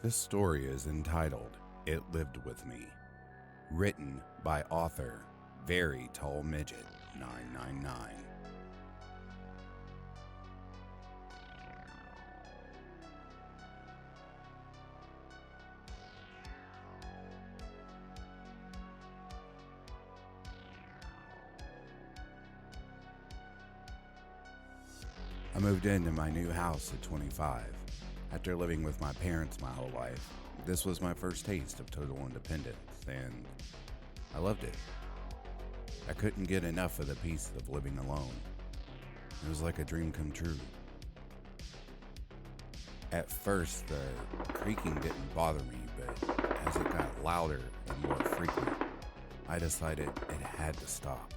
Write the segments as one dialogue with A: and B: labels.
A: This story is entitled It Lived With Me, written by author Very Tall Midget 999. I moved into my new house at 25. After living with my parents my whole life, this was my first taste of total independence, and I loved it. I couldn't get enough of the peace of living alone. It was like a dream come true. At first, the creaking didn't bother me, but as it got louder and more frequent, I decided it had to stop.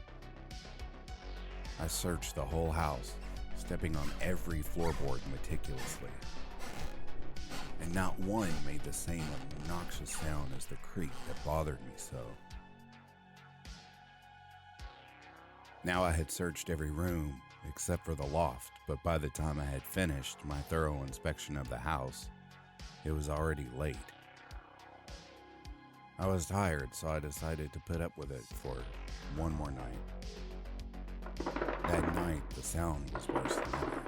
A: I searched the whole house, stepping on every floorboard meticulously, and not one made the same obnoxious sound as the creak that bothered me so. Now I had searched every room except for the loft, but by the time I had finished my thorough inspection of the house, it was already late. I was tired, so I decided to put up with it for one more night. That night, the sound was worse than ever.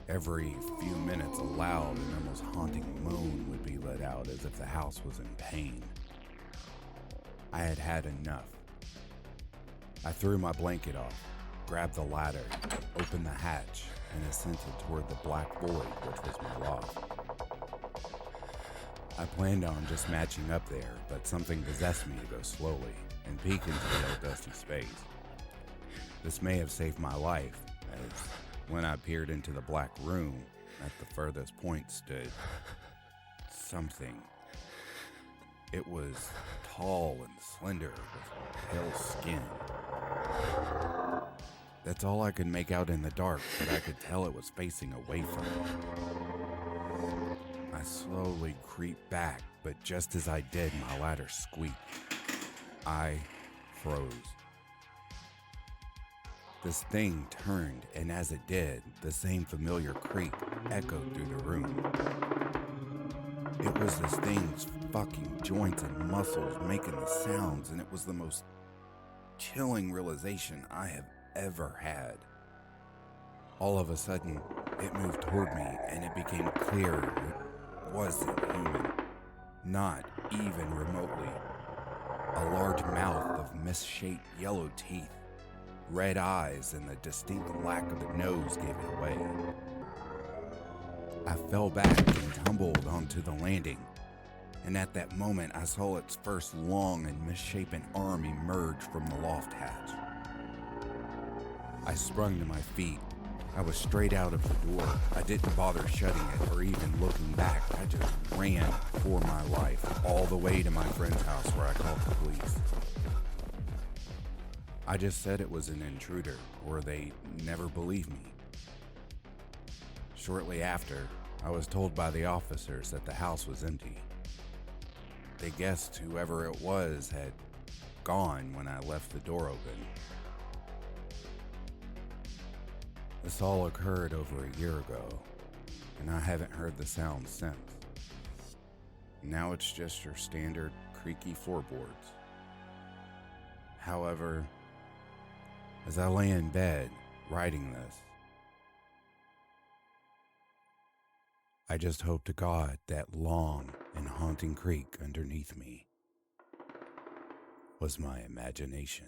A: Every few minutes, a loud and almost haunting moan would be let out as if the house was in pain. I had had enough. I threw my blanket off, grabbed the ladder, opened the hatch, and ascended toward the black void which was my loft. I planned on just matching up there, but something possessed me to go slowly and peek into the old dusty space. This may have saved my life, as when I peered into the black room, at the furthest point stood something. It was tall and slender with pale skin. That's all I could make out in the dark, but I could tell it was facing away from me. I slowly creeped back, but just as I did, my ladder squeaked. I froze. This thing turned, and as it did, the same familiar creak echoed through the room. It was this thing's fucking joints and muscles making the sounds, and it was the most chilling realization I have ever had. All of a sudden, it moved toward me, and it became clear it wasn't human, not even remotely. A large mouth of misshapen yellow teeth, red eyes, and the distinct lack of a nose gave it away. I fell back and tumbled onto the landing, and at that moment I saw its first long and misshapen arm emerge from the loft hatch. I sprung to my feet. I was straight out of the door. I didn't bother shutting it or even looking back. I just ran for my life all the way to my friend's house where I called the police. I just said it was an intruder, or they never believed me. Shortly after, I was told by the officers that the house was empty. They guessed whoever it was had gone when I left the door open. This all occurred over a year ago, and I haven't heard the sound since. Now it's just your standard creaky floorboards. However, as I lay in bed writing this, I just hope to God that long and haunting creak underneath me was my imagination.